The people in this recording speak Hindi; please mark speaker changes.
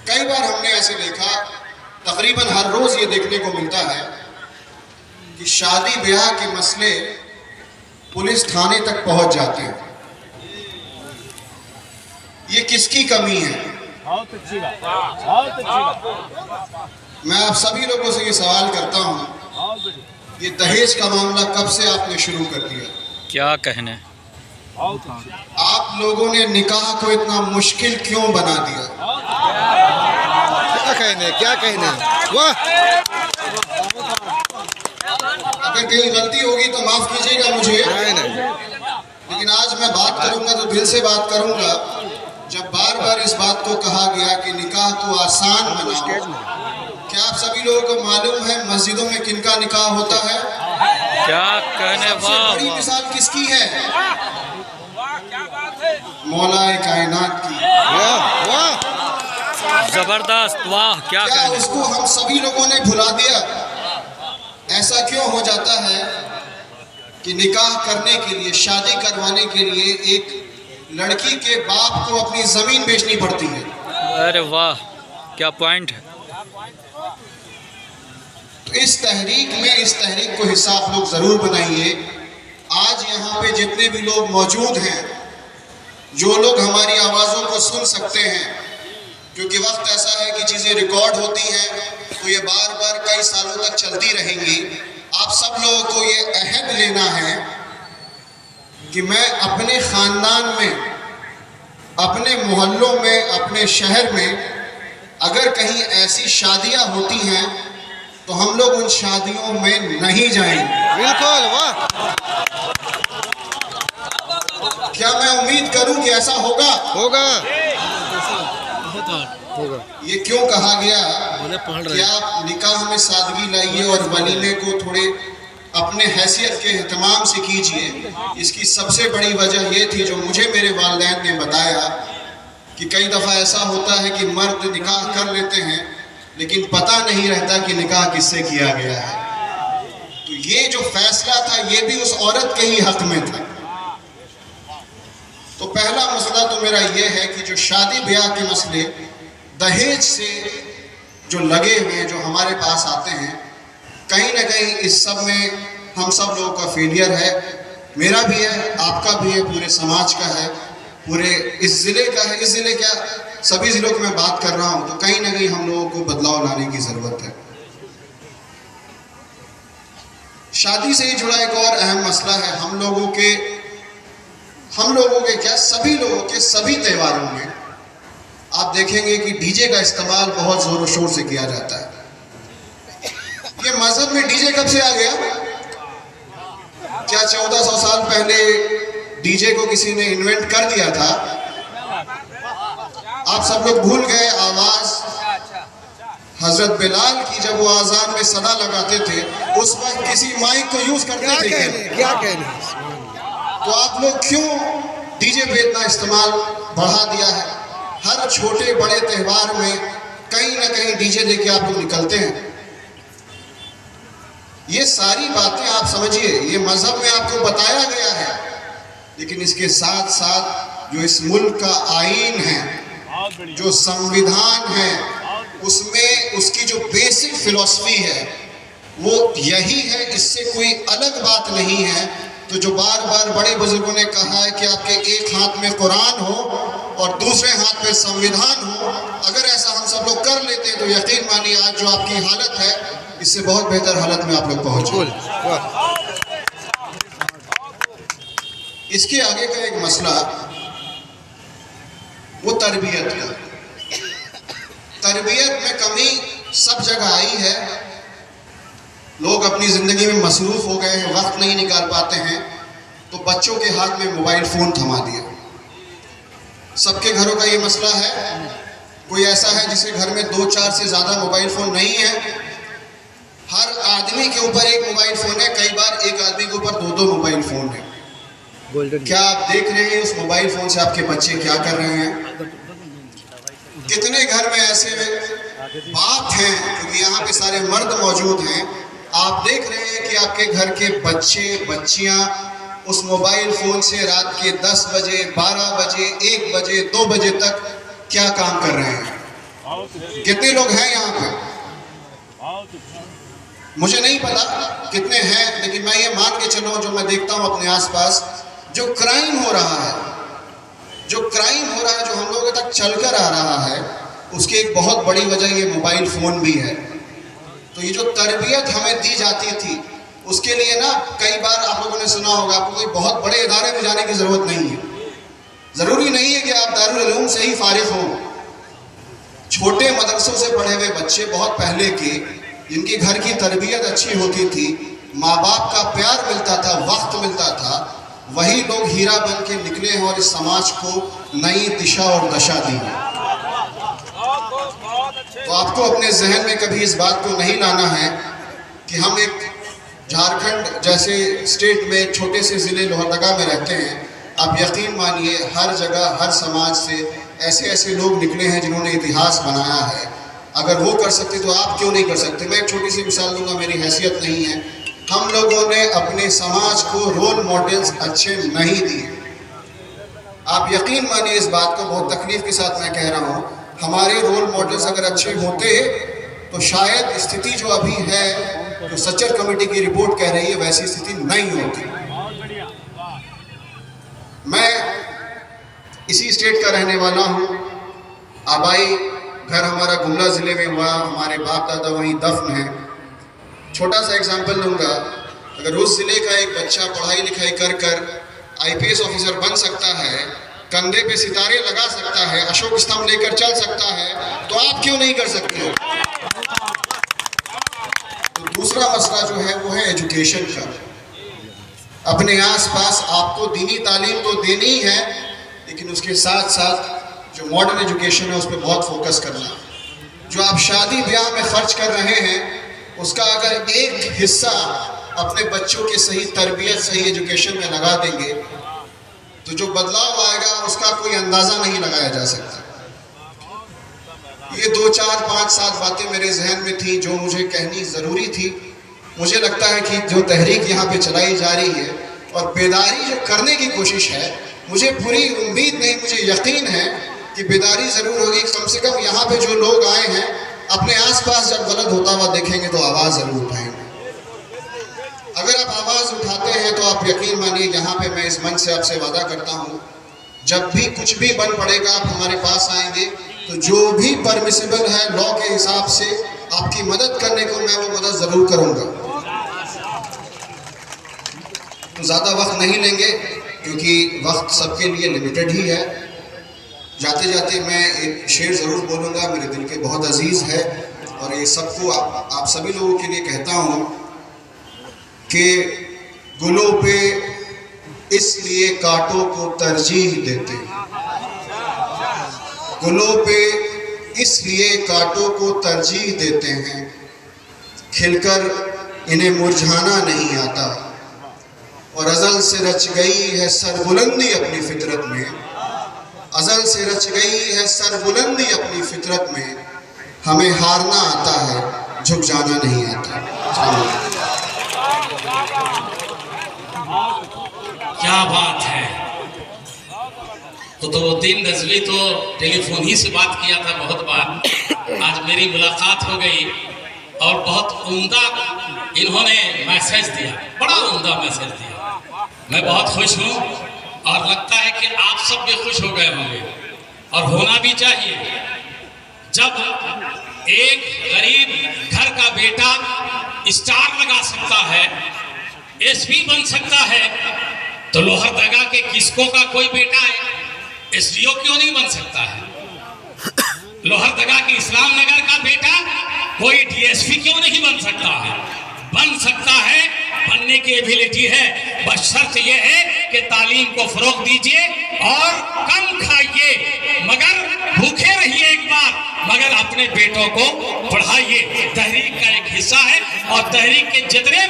Speaker 1: कई बार हमने ऐसे देखा, तकरीबन हर रोज ये देखने को मिलता है कि शादी ब्याह के मसले पुलिस थाने तक पहुंच जाते हैं। ये किसकी कमी है?
Speaker 2: बहुत अच्छी बात, बहुत अच्छी बात।
Speaker 1: मैं आप सभी लोगों से ये सवाल करता हूँ, ये दहेज का मामला कब से आपने शुरू कर दिया?
Speaker 3: क्या कहने,
Speaker 1: आप लोगों ने निकाह को इतना मुश्किल क्यों बना दिया?
Speaker 4: क्या कहने वाह।
Speaker 1: अगर कहीं गलती होगी तो माफ कीजिएगा मुझे, लेकिन आज मैं बात करूंगा तो दिल से बात करूंगा। जब बार बार इस बात को कहा गया कि निकाह को आसान बनाओ, क्या आप सभी लोगों को मालूम है मस्जिदों में किनका निकाह होता है?
Speaker 3: क्या कहने,
Speaker 1: सबसे बड़ी मिसाल किसकी है? मौलाए कायनात की।
Speaker 3: जबरदस्त, वाह क्या
Speaker 1: क्या
Speaker 3: कहने।
Speaker 1: उसको हम सभी लोगों ने भुला दिया? ऐसा क्यों हो जाता है कि निकाह करने के लिए, शादी करवाने के लिए एक लड़की के बाप को अपनी जमीन बेचनी पड़ती है?
Speaker 3: अरे वाह, क्या पॉइंट है।
Speaker 1: तो इस तहरीक को हिस्सा आप लोग जरूर बनाइए। आज यहाँ पे जितने भी लोग मौजूद हैं, जो लोग हमारी आवाज़ों को सुन सकते हैं, क्योंकि वक्त ऐसा है कि चीज़ें रिकॉर्ड होती हैं तो ये बार बार कई सालों तक चलती रहेंगी। आप सब लोगों को ये अहद लेना है कि मैं अपने ख़ानदान में, अपने मोहल्लों में, अपने शहर में अगर कहीं ऐसी शादियाँ होती हैं तो हम लोग उन शादियों में नहीं जाएंगे।
Speaker 4: बिल्कुल वाह।
Speaker 1: क्या मैं उम्मीद करूं कि ऐसा होगा?
Speaker 4: होगा।
Speaker 1: ये क्यों कहा गया कि आप निकाह में सादगी लाइए और वलीमे को थोड़े अपने हैसियत के एहतमाम से कीजिए? इसकी सबसे बड़ी वजह ये थी, जो मुझे मेरे वालिदैन ने बताया, कि कई दफ़ा ऐसा होता है कि मर्द निकाह कर लेते हैं लेकिन पता नहीं रहता कि निकाह किससे किया गया है। तो ये जो फैसला था ये भी उस औरत के ही हक में था। तो पहला मसला तो मेरा ये है कि जो शादी ब्याह के मसले दहेज से जो लगे हुए हैं, जो हमारे पास आते हैं, कहीं ना कहीं इस सब में हम सब लोगों का फेलियर है। मेरा भी है, आपका भी है, पूरे समाज का है, पूरे इस ज़िले का है। इस ज़िले क्या, सभी ज़िलों की मैं बात कर रहा हूँ। तो कहीं ना कहीं हम लोगों को बदलाव लाने की ज़रूरत है। शादी से ही जुड़ा एक और अहम मसला है। हम लोगों के क्या, सभी लोगों के सभी त्योहारों में आप देखेंगे कि डीजे का इस्तेमाल बहुत जोर शोर से किया जाता है। ये मजहब में डीजे कब से आ गया? क्या 1400 साल पहले डीजे को किसी ने इन्वेंट कर दिया था? आप सब लोग भूल गए आवाज हजरत बिलाल की, जब वो आजान में सदा लगाते थे, उस वक्त किसी माइक को यूज करते थे।
Speaker 4: क्या कहने।
Speaker 1: तो आप लोग क्यों डीजे पे इतना इस्तेमाल बढ़ा दिया है? हर छोटे बड़े त्यौहार में कहीं ना कहीं डीजे लेके आप लोग निकलते हैं। ये सारी बातें आप समझिए, ये मजहब में आपको बताया गया है, लेकिन इसके साथ साथ जो इस मुल्क का आईन है, जो संविधान है, उसमें उसकी जो बेसिक फिलॉसफी है वो यही है, इससे कोई अलग बात नहीं है। तो जो बार बार बड़े बुजुर्गों ने कहा है कि आपके एक हाथ में कुरान हो और दूसरे हाथ में संविधान हो, अगर ऐसा हम सब लोग कर लेते हैं तो यकीन मानिए आज जो आपकी हालत है, इससे बहुत बेहतर हालत में आप लोग पहुंचे। इसके आगे का एक मसला वो तरबियत का। तरबियत में कमी सब जगह आई है। लोग अपनी ज़िंदगी में मसरूफ़ हो गए हैं, वक्त नहीं निकाल पाते हैं, तो बच्चों के हाथ में मोबाइल फ़ोन थमा दिया। सबके घरों का ये मसला है। कोई ऐसा है जिसके घर में 2-4 से ज़्यादा मोबाइल फ़ोन नहीं है? हर आदमी के ऊपर एक मोबाइल फ़ोन है, कई बार एक आदमी के ऊपर 2-2 मोबाइल फ़ोन है। क्या आप देख रहे हैं उस मोबाइल फ़ोन से आपके बच्चे क्या कर रहे हैं? कितने घर में ऐसे बाप हैं, क्योंकि यहाँ पे सारे मर्द मौजूद हैं, आप देख रहे हैं कि आपके घर के बच्चे बच्चियाँ उस मोबाइल फ़ोन से रात के 10 बजे, 12 बजे, 1 बजे, 2 बजे तक क्या काम कर रहे हैं? कितने लोग हैं यहाँ पे? मुझे नहीं पता कितने हैं, लेकिन मैं ये मान के चलूँ, जो मैं देखता हूँ अपने आसपास, जो क्राइम हो रहा है, जो हम लोगों तक चलकर आ रहा है, उसकी एक बहुत बड़ी वजह ये मोबाइल फ़ोन भी है। तो ये जो तरबियत हमें दी जाती थी, उसके लिए ना कई बार आप लोगों ने सुना होगा, आपको कोई बहुत बड़े इदारे में जाने की ज़रूरत नहीं है। ज़रूरी नहीं है कि आप दारुल उलूम से ही फारिग हों। छोटे मदरसों से पढ़े हुए बच्चे, बहुत पहले के, जिनकी घर की तरबियत अच्छी होती थी, माँ बाप का प्यार मिलता था, वक्त मिलता था, वही लोग हीरा बन के निकले हैं और इस समाज को नई दिशा और दशा दी है। तो आपको अपने जहन में कभी इस बात को नहीं लाना है कि हम एक झारखंड जैसे स्टेट में छोटे से ज़िले लोहरदगा में रहते हैं। आप यकीन मानिए, हर जगह, हर समाज से ऐसे लोग निकले हैं जिन्होंने इतिहास बनाया है। अगर वो कर सकते तो आप क्यों नहीं कर सकते? मैं एक छोटी सी मिसाल दूंगा, मेरी हैसियत नहीं है। हम लोगों ने अपने समाज को रोल मॉडल्स अच्छे नहीं दिए। आप यकीन मानिए इस बात को, बहुत तकलीफ के साथ मैं कह रहा हूँ, हमारे रोल मॉडल्स अगर अच्छे होते तो शायद स्थिति जो अभी है, जो सच्चर कमेटी की रिपोर्ट कह रही है, वैसी स्थिति नहीं होती। मैं इसी स्टेट का रहने वाला हूँ। आबाई घर हमारा गुमला ज़िले में हुआ, हमारे बाप दादा वहीं दफन हैं। छोटा सा एग्जाम्पल दूंगा, अगर उस ज़िले का एक बच्चा पढ़ाई लिखाई कर IPS ऑफिसर बन सकता है, कंधे पे सितारे लगा सकता है, अशोक स्तंभ लेकर चल सकता है, तो आप क्यों नहीं कर सकते हो? तो दूसरा मसला जो है वो है एजुकेशन का। अपने आसपास आपको दीनी तालीम तो देनी ही है, लेकिन उसके साथ साथ जो मॉडर्न एजुकेशन है उस पर बहुत फोकस करना। जो आप शादी ब्याह में खर्च कर रहे हैं, उसका अगर एक हिस्सा अपने बच्चों के सही तरबियत, सही एजुकेशन में लगा देंगे, तो जो बदलाव आएगा उसका कोई अंदाज़ा नहीं लगाया जा सकता। ये 2, 4, 5, 7 बातें मेरे जहन में थी जो मुझे कहनी ज़रूरी थी। मुझे लगता है कि जो तहरीक यहाँ पे चलाई जा रही है और बेदारी जो करने की कोशिश है, मुझे पूरी उम्मीद नहीं, मुझे यकीन है कि बेदारी ज़रूर होगी। कम से कम यहाँ पे जो लोग आए हैं, अपने आसपास जब गलत होता हुआ देखेंगे तो आवाज़ ज़रूर उठाएंगे। अगर आप आवाज़ उठाते हैं तो आप यकीन मानिए, यहाँ पे मैं इस मंच से आपसे वादा करता हूँ, जब भी कुछ भी बन पड़ेगा आप हमारे पास आएंगे, तो जो भी परमिसिबल है लॉ के हिसाब से आपकी मदद करने को मैं वो मदद ज़रूर करूँगा। तो ज़्यादा वक्त नहीं लेंगे, क्योंकि वक्त सबके लिए लिमिटेड ही है। जाते जाते मैं एक शेर ज़रूर बोलूँगा, मेरे दिल के बहुत अजीज़ है, और ये सबको आप सभी लोगों के लिए कहता हूँ कि गुलों पे इसलिए कांटों को तरजीह देते, गुलों पे इसलिए कांटों को तरजीह देते हैं, खिलकर इन्हें मुरझाना नहीं आता। और अज़ल से रच गई है सरबुलंदी अपनी फितरत में, अज़ल से रच गई है सरबुलंदी अपनी फितरत में, हमें हारना आता है, झुक जाना नहीं आता।
Speaker 5: क्या बात है। तो दीन रज़वी तो टेलीफोन ही से बात किया था बहुत बार, आज मेरी मुलाकात हो गई और बहुत उम्दा इन्होंने मैसेज दिया, बड़ा उम्दा मैसेज दिया। मैं बहुत खुश हूँ और लगता है कि आप सब भी खुश हो गए होंगे, और होना भी चाहिए। जब एक गरीब घर का बेटा स्टार लगा सकता है, एसपी बन सकता है, तो लोहरदगा के किसको का कोई बेटा है एसडीओ क्यों नहीं बन सकता है? लोहरदगा के इस्लाम नगर का बेटा कोई डीएसपी क्यों नहीं बन सकता है? बन सकता है, बनने की एबिलिटी है, बस शर्त यह है कि तालीम को फरोग दीजिए और कम खाइए, मगर भूखे रहिए एक बार, मगर अपने बेटों को पढ़ाइए। तहरीक का एक हिस्सा है, और तहरीक के जितने भी